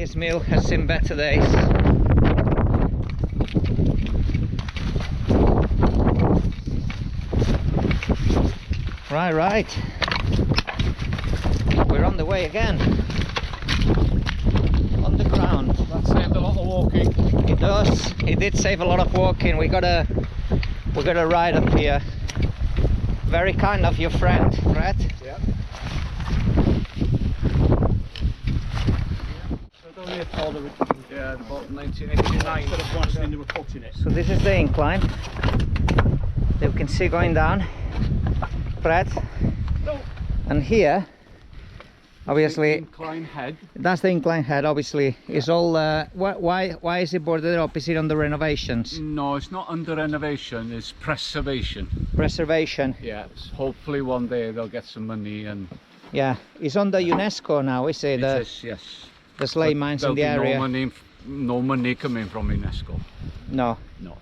This mill has seen better days. Right. We're on the way again. On the ground. That saved a lot of walking. It does. It did save a lot of walking. We got a ride up here. Very kind of your friend, Brett. Yeah. Yeah, about 1989. Instead of blasting, they were cutting it. So this is the incline that we can see going down, Brett. No. And here, obviously, Incline head. that's the incline head. Obviously, is all. Why is it boarded up? Is it under renovations? No, it's not under renovation. It's preservation. Preservation. Yeah. Hopefully one day they'll get some money and. Yeah, it's under UNESCO now, is it? It is, yes. The slate mines in the There'll be area. no money coming from UNESCO. No. No.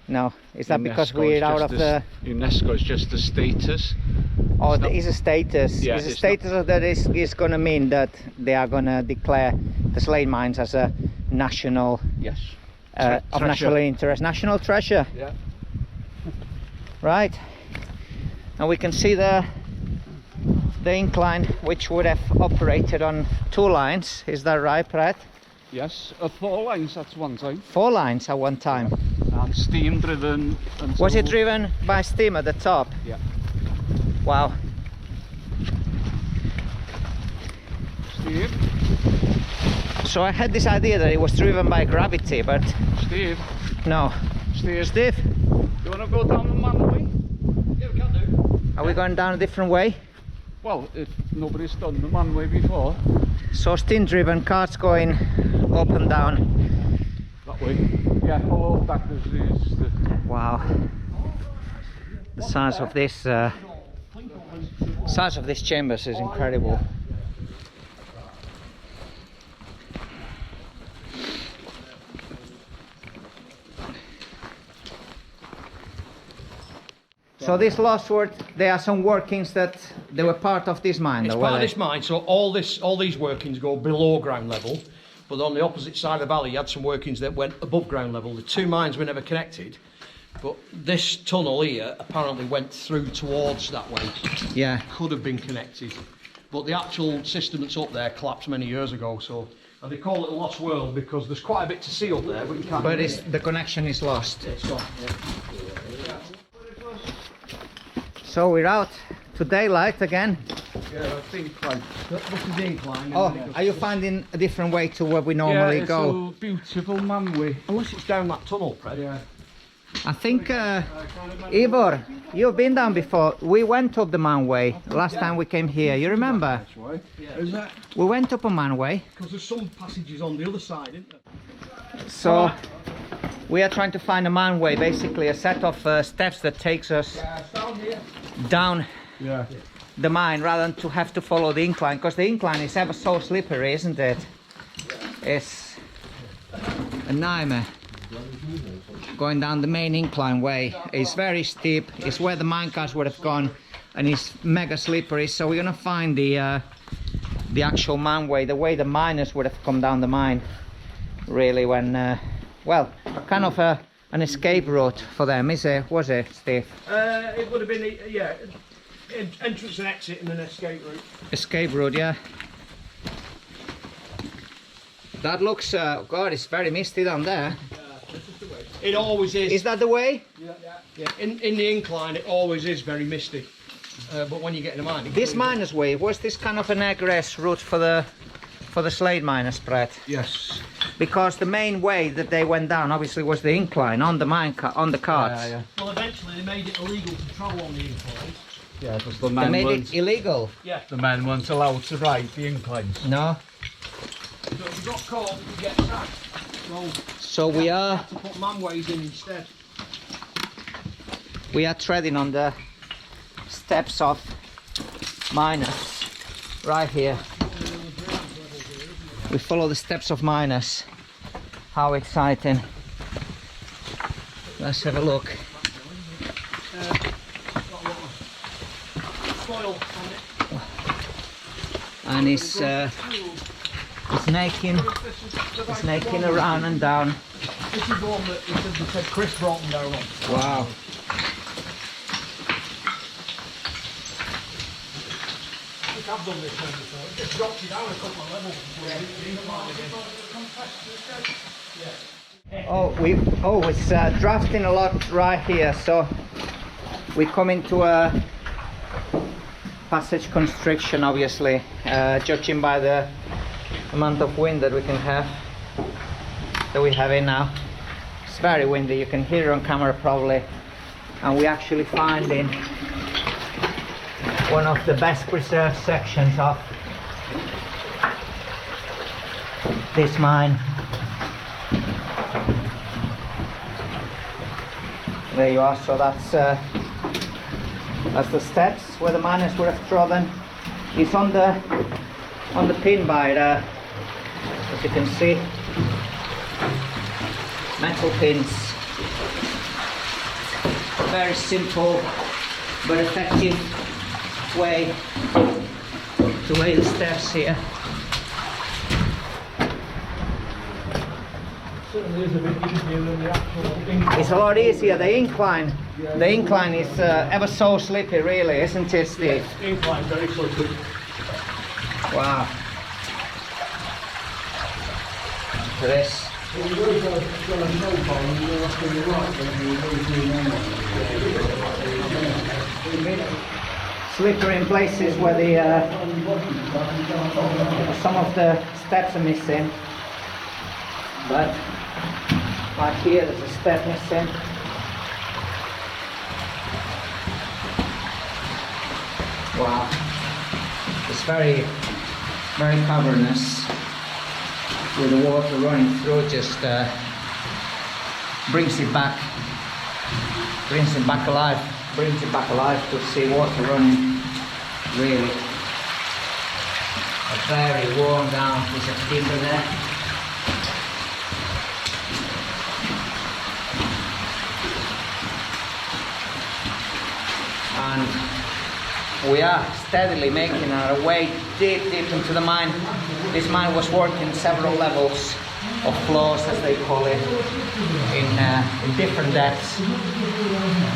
No. Is that because UNESCO we're is out of just the? UNESCO is just the status. Oh, It's there not- is a status. Yeah, is a it's status of that is going to mean that they are going to declare the slate mines as a national, Yes. of Treasure. national interest, national treasure. Yeah. Right. And we can see the incline, which would have operated on 2 lines. Is that right, Brett? Yes. 4 lines. That's one time. 4 lines at one time. And steam driven. And Was it so- driven by steam at the top? Yeah. Wow. Steve. So I had this idea that it was driven by gravity, but Steve. no. Steve. Steve, You want to go down the manway? Yeah, we can do. are we going down a different way? Well, if nobody's done the manway before, So steam driven carts going up and down. that way. Yeah, follow that is the. Wow. The size of this chambers is incredible. So this last word, there are some workings that they were part of this mine. It's though, part were of they? this mine, so all these workings go below ground level, but on the opposite side of the valley you had some workings that went above ground level. The 2 mines were never connected, but this tunnel here apparently went through towards that way. Yeah. Could have been connected, but the actual system that's up there collapsed many years ago, so and they call it a lost world because there's quite a bit to see up there, but you can't. But the connection is lost. It's gone. Yeah. So we're out to daylight again. Yeah, I think like. This is the incline. Oh, are you finding a different way to where we normally yeah, go? it's a beautiful manway. Unless it's down that tunnel, Fred. Yeah. I think, Ivor, you've been down before. We went up the manway last time we came here. You remember? That's right. Yeah. Is that? We went up a manway. Because there's some passages on the other side, isn't there? So we are trying to find a manway, basically a set of steps that takes us Down here. down Yeah. the mine rather than to have to follow the incline, because the incline is ever so slippery, isn't it? It's a nightmare. Going down the main incline way. It's very steep. It's where the mine cars would have gone, and it's mega slippery. So we're gonna find the actual manway, the way the miners would have come down the mine. Really, when well, kind of an escape route for them, is it? Was it, Steve? It would have been, yeah, entrance and exit and an escape route. Escape route, yeah. That looks, God, it's very misty down there. It always is. Is that the way? Yeah. In the incline, it always is very misty. But when you get in the mine, This miner's way, was this kind of an egress route for the slate miners, Brett? Yes. Because the main way that they went down obviously was the incline on the on the carts. Yeah, yeah. Well, eventually they made it illegal to travel on the inclines. Yeah, because the They men made weren't, it illegal. Yeah. the men weren't allowed to ride the inclines. No. So if you got caught, you get sacked. So So we you are have to put manways in instead. treading on the steps of miners right here. We follow the steps of miners. How exciting. Let's have a look. Spoil on it. And it's snaking around and down. This is the one that he said Chris brought them down on. Wow. I think I've done this one before. It just drops you down a couple of levels. Oh, it's drafting a lot right here, so we come into a passage constriction, obviously, judging by the amount of wind that we have in now. It's very windy, you can hear it on camera probably, and we actually finding one of the best preserved sections of this mine. There you are. So that's the steps where the miners would have trodden. It's on the pin by there, as you can see, metal pins. Very simple but effective way to lay the steps here. It's a lot easier. The incline is ever so slippy, really, isn't it, Steve? The incline very slippery. Wow. Look at this. Slippery in places where some of the steps are missing, but like here there's a step missing. Wow, it's very cavernous, with the water running through. Just brings it back alive to see water running. Really a very worn down piece of timber there. And we are steadily making our way deep into the mine. This mine was working several levels of floors, as they call it, in different depths.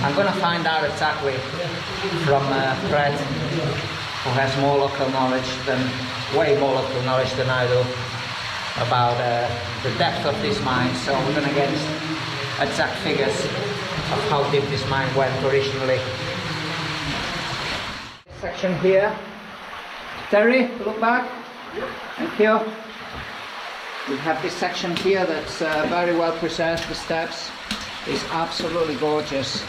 I'm going to find out exactly from Fred, who has more local knowledge way more local knowledge than I do, about the depth of this mine. So we're going to get exact figures of how deep this mine went originally. Section here. Terry, look back. Thank you. We have this section here that's very well preserved. The steps is absolutely gorgeous.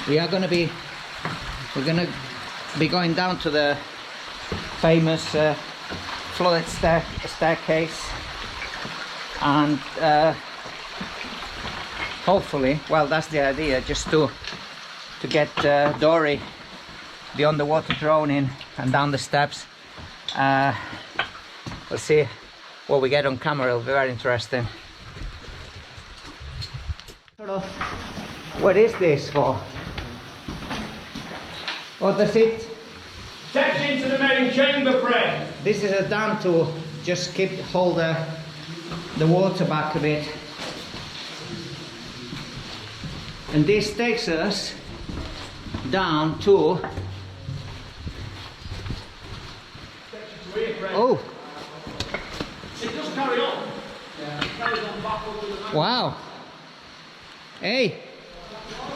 We're gonna be going down to the famous flooded staircase, and hopefully, well, that's the idea, just to get Dory, the underwater drone, in and down the steps. We'll see what we get on camera. It'll be very interesting. What is this for? What does it? Steps into the main chamber, Fred. This is a dam to just hold the water back a bit. And this takes us down to... Oh! It does carry on. Yeah. It carries on back up to the mine. Wow! Hey!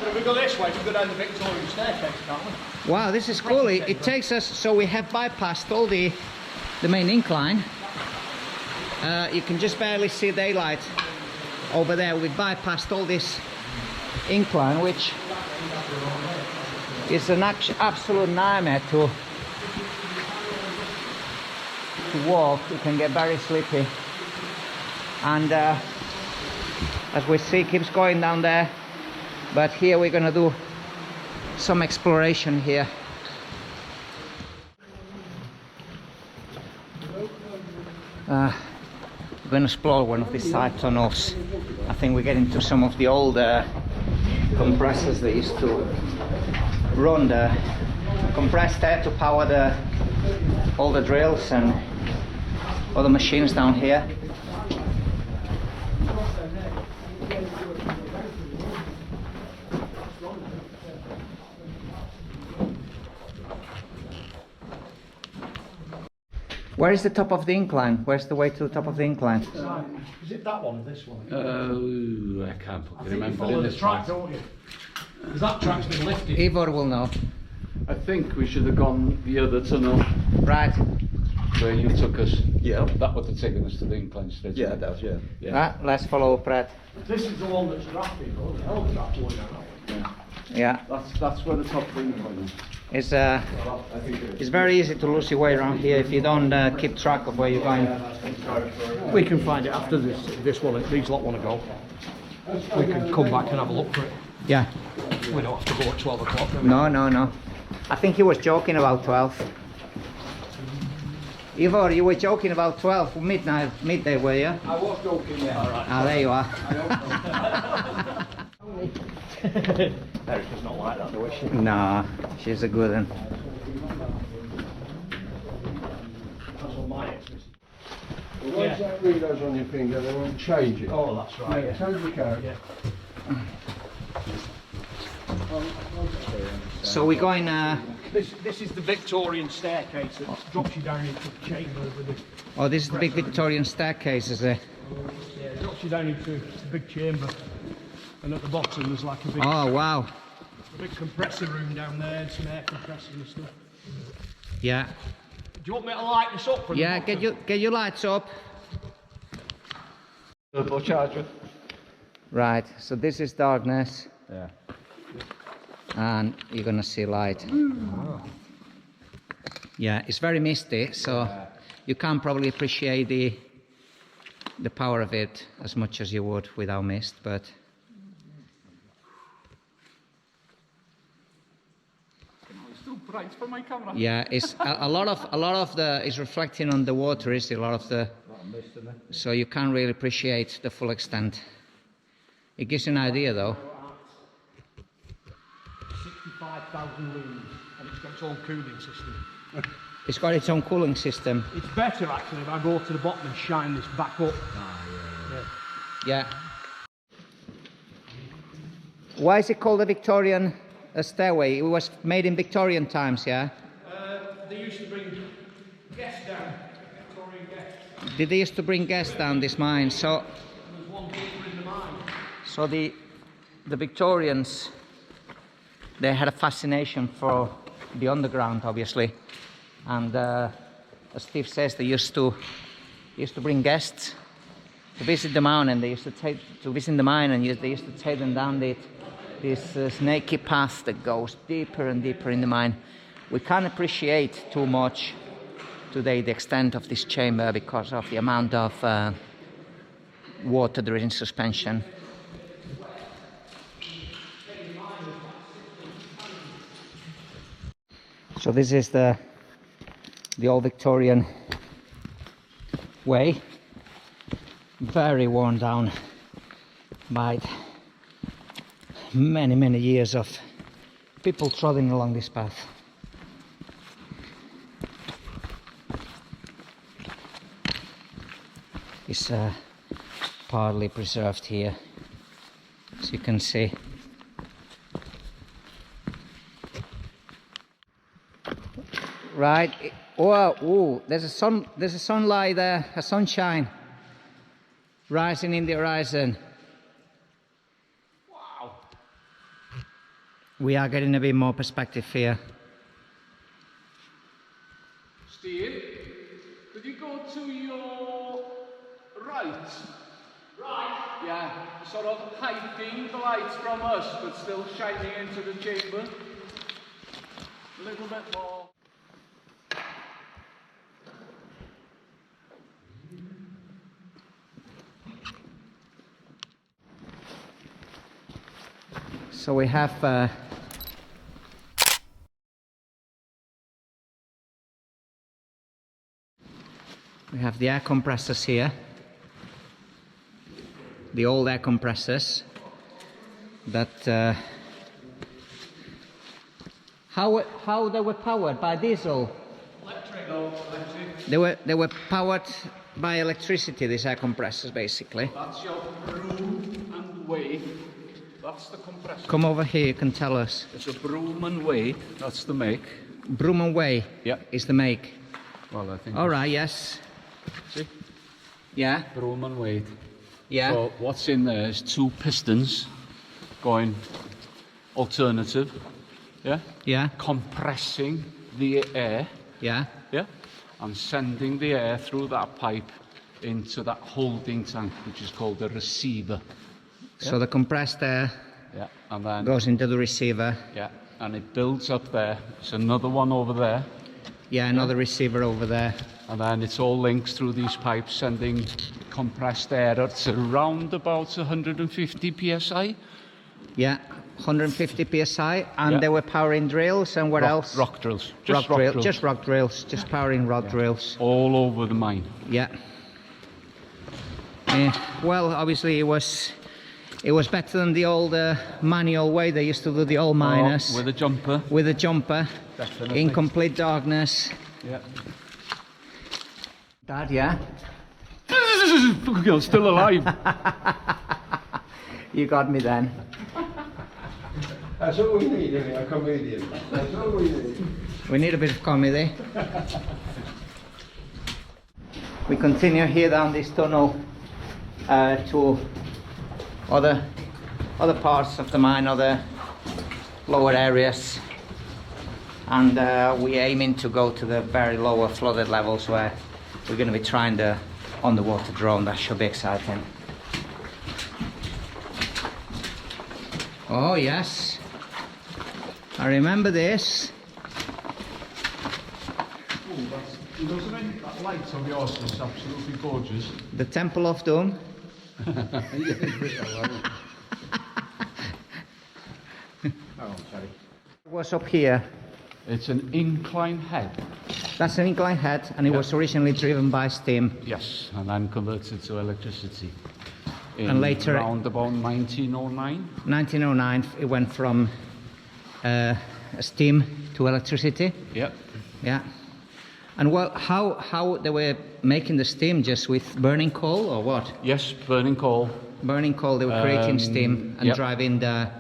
So if we go this way, we go down the Victorian staircase, can't we? Wow, this is cool. It takes us, so we have bypassed all the main incline. You can just barely see daylight over there. We bypassed all this incline, which is an absolute nightmare to walk. You can get very sleepy, and as we see, keeps going down there. But here we're gonna do some exploration here. We're gonna explore one of these side tunnels. I think we get into some of the old compressors that used to run the compressed air to power all the drills and Other machines down here. Where is the top of the incline? Where's the way to the top of the incline? Is it that one or this one? I can't remember. Follow the track, don't you? Because that track's been lifted. Ivor will know. I think we should have gone the other tunnel Right. where you took us. Yeah. That would have taken us to the incline straight. Yeah, it does, yeah. Yeah. Right, let's follow Brad. This is the one that's drafted, though. The hell of a draft going down that way. Yeah. That's where the top of the incline is. It's very easy to lose your way around here if you don't keep track of where you're going. We can find it after this one. These lot want to go. We can come back and have a look for it. Yeah. We don't have to go at 12 o'clock. do we? No. I think he was joking about 12. Ivor, you were joking about 12 midday, were you? I was joking, yeah. All right. Ah, there you are. Erica's not like that, though, is she? Nah, she's a good one. That's what my ex is. Once that reader's on your finger, they won't change it. Oh, that's right. Yeah. Change the code. Yeah. So we're going. This is the Victorian staircase that drops you down into the chamber with the. Oh, this is the big Victorian staircase, is it? Yeah, it drops you down into the big chamber, and at the bottom there's like a big. Oh wow. Big compressor room down there, and some air compressors and stuff. Yeah. Do you want me to light this up? From Yeah. the bottom? Get your lights up. Turbo charger. Right. So this is darkness, Yeah. and you're gonna see light. Yeah, it's very misty, so you can't probably appreciate the power of it as much as you would without mist, but. It's too bright for my camera. Yeah, it's a lot of the is reflecting on the water. Is a lot of the, so you can't really appreciate the full extent. It gives you an idea, though. 65,000 lumens, and it's got its own cooling system. It's got its own cooling system. It's better actually if I go to the bottom and shine this back up. Yeah. Why is it called a Victorian stairway? It was made in Victorian times, yeah. They used to bring guests down, Victorian guests. Did they used to bring guests down this mine? So. There's one deeper in the mine. So the Victorians, they had a fascination for the underground, obviously, and as Steve says, they used to bring guests to visit the mine, and they used to visit the mine, and they used to take them down this snaky path that goes deeper and deeper in the mine. We can't appreciate too much today the extent of this chamber because of the amount of water there is in suspension. So this is the old Victorian way, very worn down by many years of people trotting along this path. It's partly preserved here, as you can see. Right. Oh, ooh, there's a sunlight there, a sunshine rising in the horizon. Wow. We are getting a bit more perspective here. Steve, could you go to your right? Right? Yeah, sort of hiding the lights from us, but still shining into the chamber. A little bit more. So we have the air compressors here, the old air compressors that how they were powered by diesel. Electric. They were powered by electricity, these air compressors, basically. That's your broom and wade. That's the compressor. Come over here, you can tell us. It's a broom and wade. That's the make. Broom and Way is the make. Well, I think. All right, yes. See? Yeah. Broom and wade. Yeah. So what's in there is 2 pistons going alternative. Yeah. Yeah. Compressing the air. Yeah. Yeah. And sending the air through that pipe into that holding tank, which is called a receiver. So the compressed air Yeah. And then goes into the receiver. yeah, and it builds up there. There's another one over there. Yeah, another receiver over there. And then it's all linked through these pipes, sending compressed air at around about 150 psi. Yeah, 150 psi, and Yeah. they were powering drills, and what else? Rock drills. Rock drills. Just rock drills, just powering rock drills. All over the mine. Yeah. Well, obviously it was better than the old manual way they used to do the old miners. With a jumper. With a jumper. Definitely. In complete darkness. Yeah. Dad, yeah? You're still alive. You got me then. That's all we need, isn't it? A comedian. That's all we need. We need a bit of comedy. We continue here down this tunnel to other parts of the mine, other lower areas, and we're aiming to go to the very lower flooded levels where we're going to be trying the underwater drone. That should be exciting. Oh yes, I remember this. That light of yours is absolutely gorgeous. The Temple of Doom. What's up here? It's an incline head. That's an incline head, and it was originally driven by steam. Yes, and then converted to electricity. And later- around about 1909. 1909, it went from steam to electricity. Yep. Yeah. And well, how they were making the steam, just with burning coal or what? Yes, burning coal, Burning coal, they were creating steam and yep. driving the.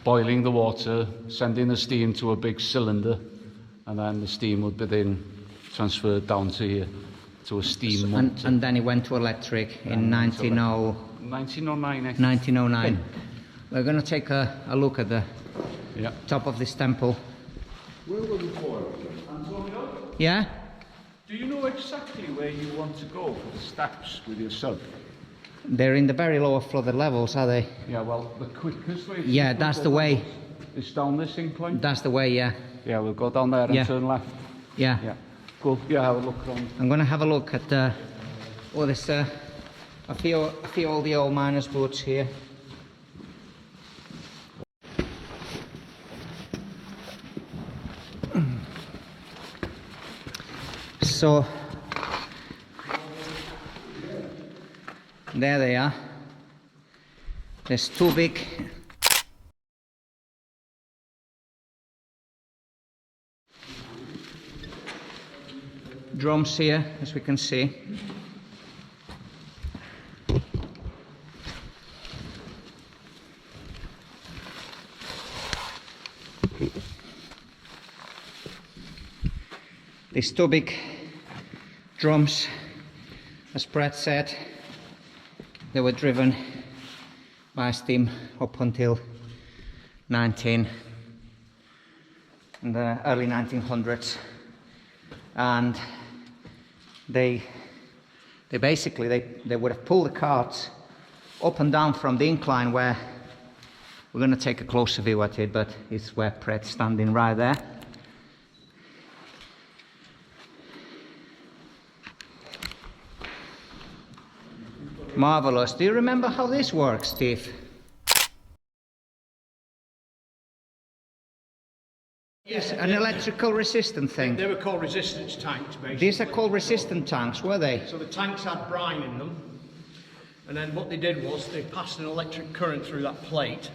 boiling the water, sending the steam to a big cylinder, and then the steam would be then transferred down to here, to a steam motor. And then it went to electric in 1909. 1909. We're going to take a look at the Yeah. top of this temple. Where were the boilers? Antonio, Yeah? do you know exactly where you want to go for the steps with your sub? They're in the very lower flooded levels, are they? Yeah, well, the quickest way. Yeah, that's the way. Is down this incline. That's the way, yeah. Yeah, we'll go down there and Yeah. turn left. Yeah. Yeah. Cool. Yeah, have a look around. I'm going to have a look at there's a few of the old miners' boots here. So there they are. There's 2 big drums here, as we can see. These 2 big drums, as Brad said, they were driven by steam up until in the early 1900s, and they basically they would have pulled the carts up and down from the incline, where we're going to take a closer view at it, but it's where Brett's standing right there. Marvelous. Do you remember how this works, Steve? Yes, an electrical resistant thing. They were called resistance tanks, basically. These are called resistant tanks, were they? So the tanks had brine in them, and then what they did was they passed an electric current through that plate,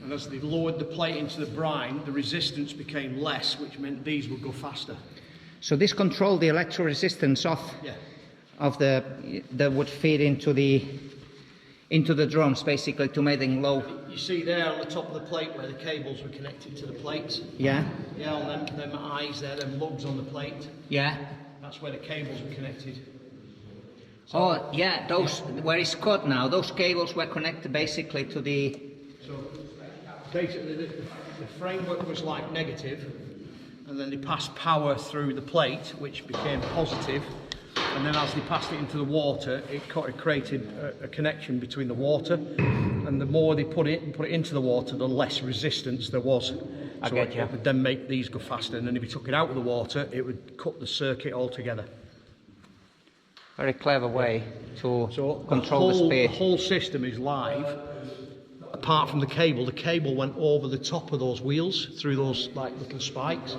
and as they lowered the plate into the brine, the resistance became less, which meant these would go faster. So this controlled the electro resistance Yeah. of the that would feed into the drums basically to make them low. You see there on the top of the plate where the cables were connected to the plates? Yeah, Yeah, on them eyes there, them lugs on the plate. yeah. That's where the cables were connected. Oh, yeah, those, where it's cut now, those cables were connected basically to the... So basically the framework was like negative, and then they passed power through the plate, which became positive, and then as they passed it into the water, it created a connection between the water, and the more they put it into the water, the less resistance there was. I So get you. it would then make these go faster, and then if you took it out of the water, it would cut the circuit altogether. Very clever way to So control the speed. The whole system is live. Apart from the cable went over the top of those wheels through those like little spikes.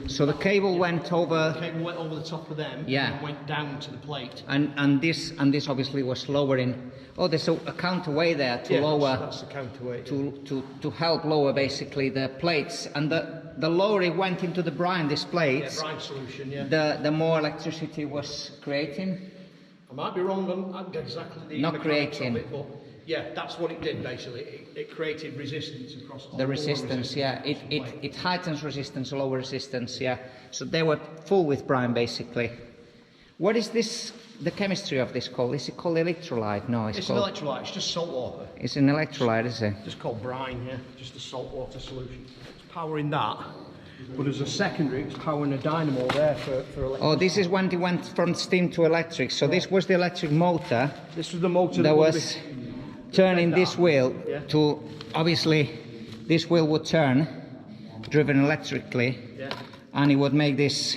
So the cable went over... The cable went over the top of them, Yeah. and went down to the plate. And this obviously was lowering... Oh, there's a counterweight there to Yeah, lower... that's the counterweight. To help lower basically the plates. And the lower it went into the brine, these plates, brine solution, yeah. the more electricity was creating. I might be wrong on exactly the Not mechanics creating. of it, but yeah, that's what it did basically. It created resistance across The resistance, yeah. It heightens resistance, lower resistance, yeah. So they were full with brine basically. What is this, the chemistry of this called? Is it called electrolyte? No, It's called... an electrolyte, it's just salt water. It's an electrolyte, is it? Just called brine, yeah. Just a salt water solution. It's powering that, but as a secondary, it's powering a dynamo there for electricity. Oh, this is when they went from steam to electric. So this was the electric motor This was the motor that would was turning this wheel Yeah. to, obviously, this wheel would turn, driven electrically, Yeah. and it would make this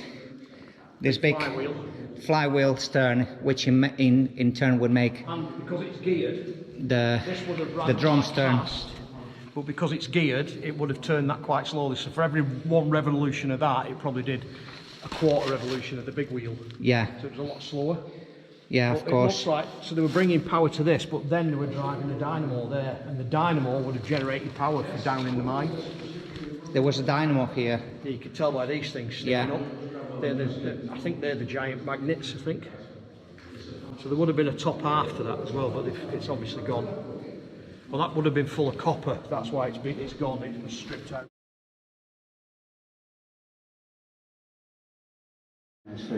big flywheel. flywheel turn, which in turn would make And because it's geared, the this would have run the drums quite turn. fast. But because it's geared, it would have turned that quite slowly. So for every one revolution of that, it probably did a quarter revolution of the big wheel. Yeah, So it was a lot slower. yeah, But of it course. looks like, so they were bringing power to this, but then they were driving the dynamo there, and the dynamo would have generated power for down in the mine. There was a dynamo here. You could tell by these things sticking Yeah. up. I think they're the giant magnets, I think. So there would have been a top half to that as well, but it's obviously gone. Well, that would have been full of copper. That's why it's gone. It was stripped out. This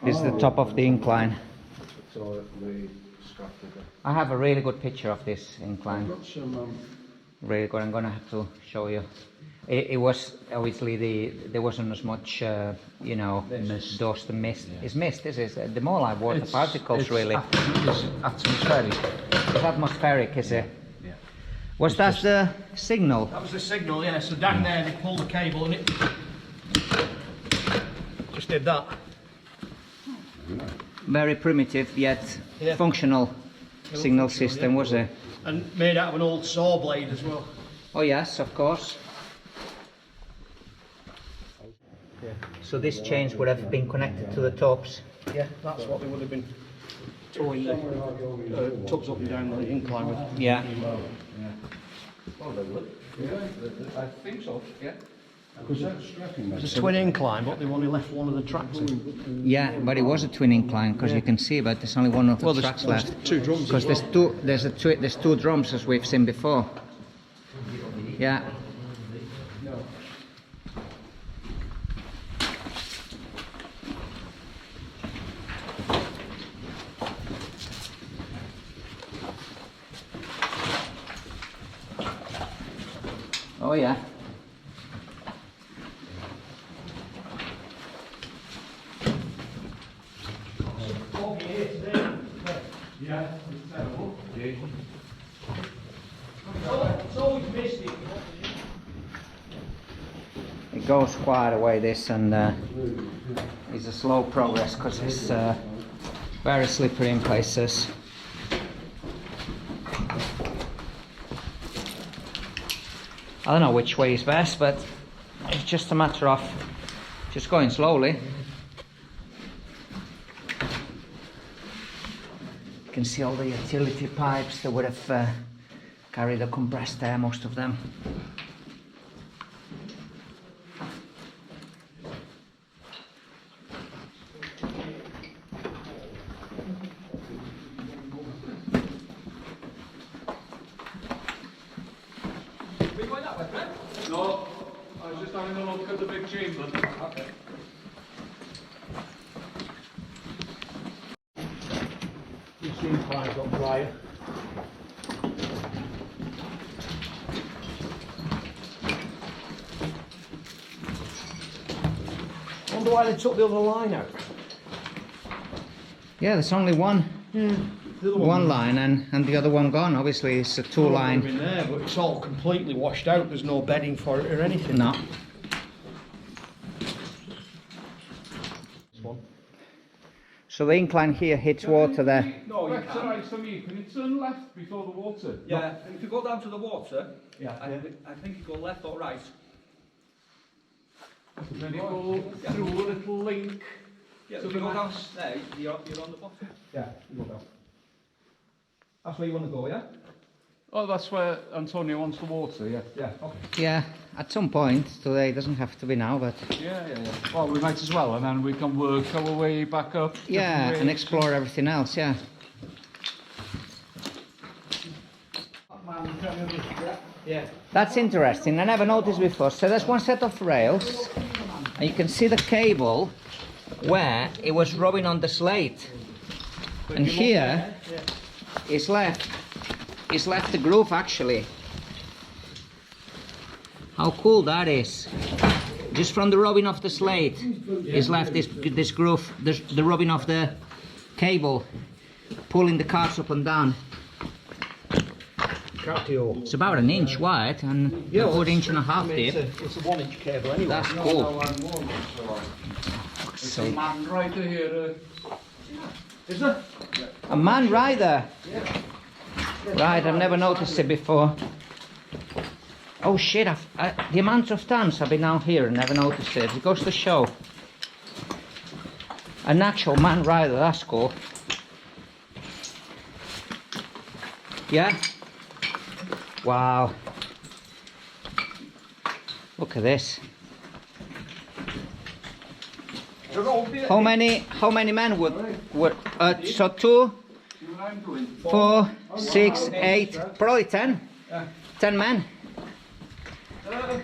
is the top of the incline. So they strapped it. I have a really good picture of this incline. Got some, Really good. I'm gonna have to show you. It was obviously there wasn't as much, you know, dust and mist. It's mist. This is the more like water particles, really. It's atmospheric. It's atmospheric, is it? Yeah. Was that the signal? That was the signal, yeah. So down there they pulled the cable and it just did that. Very primitive yet Yeah. functional signal system, was it? And made out of an old saw blade as well. Oh yes, of course. Yeah. So this chains would have been connected to the tops. Yeah, that's what they would have been towing the tubs up and down the incline with. Yeah. Well, they would. Yeah, I think so. Yeah. because that's strapping It's a twin incline, but they've only left one of the tracks in. Yeah, but it was a twin incline because you can see, but there's only one of the Well, tracks there's left. two drums Because as well. there's two drums as we've seen before. Yeah. Oh yeah. Yeah, it's terrible. It's always misty. It goes quite a way this, and it's a slow progress because it's very slippery in places. I don't know which way is best, but it's just a matter of just going slowly. You can see all the utility pipes that would have carried the compressed air, most of them. having a look at the big chamber. Okay. This incline's got drier. I wonder why they took the other line out. Yeah, there's only one line and the other one gone. Obviously, it's a two line. In there, but it's all completely washed out. There's no bedding for it or anything. No. This one. So the incline here hits water there. No, you That's can. alright for me. Can you turn left before the water? Yeah, and if you go down to the water, Yeah. I think you go left or right. Then you go through a little link. Yeah, So if you the go down next- there, you're on the bottom. Yeah, you go down. That's where you want to go, yeah? Oh, that's where Antonio wants the water, yeah. Yeah, okay. Yeah, at some point today. It doesn't have to be now, but Yeah. Well, we might as well, and then we can work our way back up. yeah, different and ways. explore everything else. Yeah. Yeah. That's interesting. I never noticed before. So there's one set of rails, and you can see the cable where it was rubbing on the slate, and here it's left the groove actually. How cool that is! Just from the rubbing of the slate, is left this groove, the rubbing of the cable, pulling the cards up and down. It's about an inch wide and a good inch and a half deep. It's a 1 inch cable anyway. That's cool. There's a man right here. Is there? A man rider. Right, I've never noticed it before. Oh shit, the amount of times I've been out here and never noticed it. It goes to show. An actual man rider, that's cool. Yeah? Wow. Look at this. How many men would so 2, 4, 6, 8, probably 10. 10 men.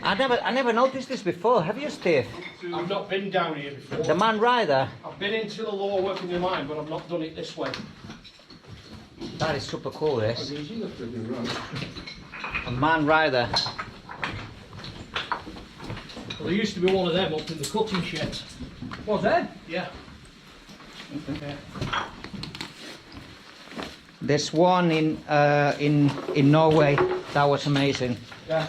I never noticed this before. Have you, Steve? I've not been down here before. The man rider. I've been into the lower working the line, but I've not done it this way. That is super cool, this. Easy the friggin' run. A man rider. Well, there used to be one of them up in the cutting shed. Was there? Yeah. There's one in Norway. That was amazing. Yeah.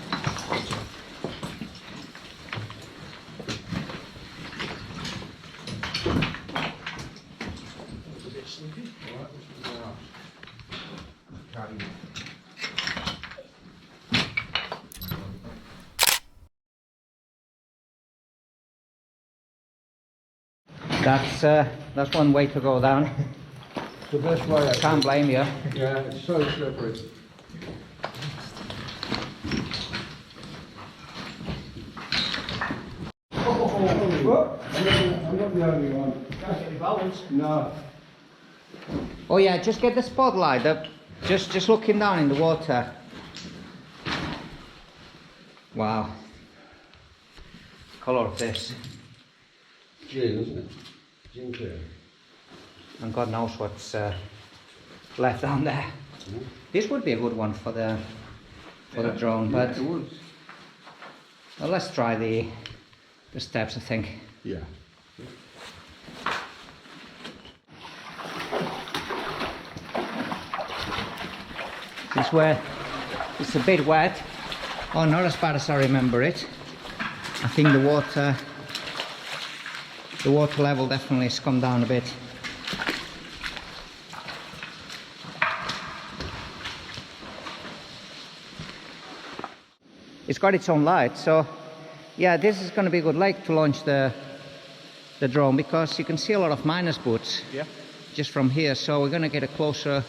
That's one way to go down. The best way. Can't blame you. Yeah, it's so slippery. What? I'm not the only one. Can't get any balance. No. Oh yeah, just get the spotlight up. Just looking down in the water. Wow. Colour of this. Gin, isn't it? Gin clear. And God knows what's left down there. This would be a good one for the drone, but It was. well, let's try the steps, I think. Yeah. This where it's a bit wet. Oh, not as bad as I remember it. I think the water level definitely has come down a bit. It's got its own light, so yeah, this is going to be a good lake to launch the drone, because you can see a lot of miners boots just from here. So we're going to get a closer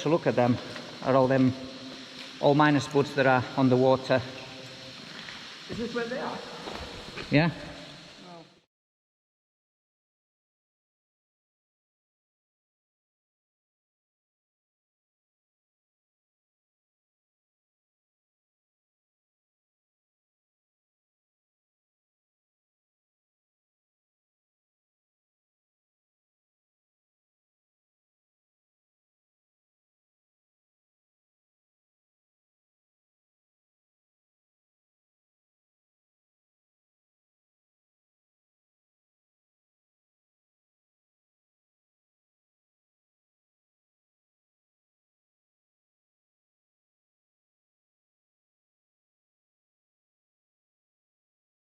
look at them, at all miners boots that are on the water. Is this where they are? Yeah.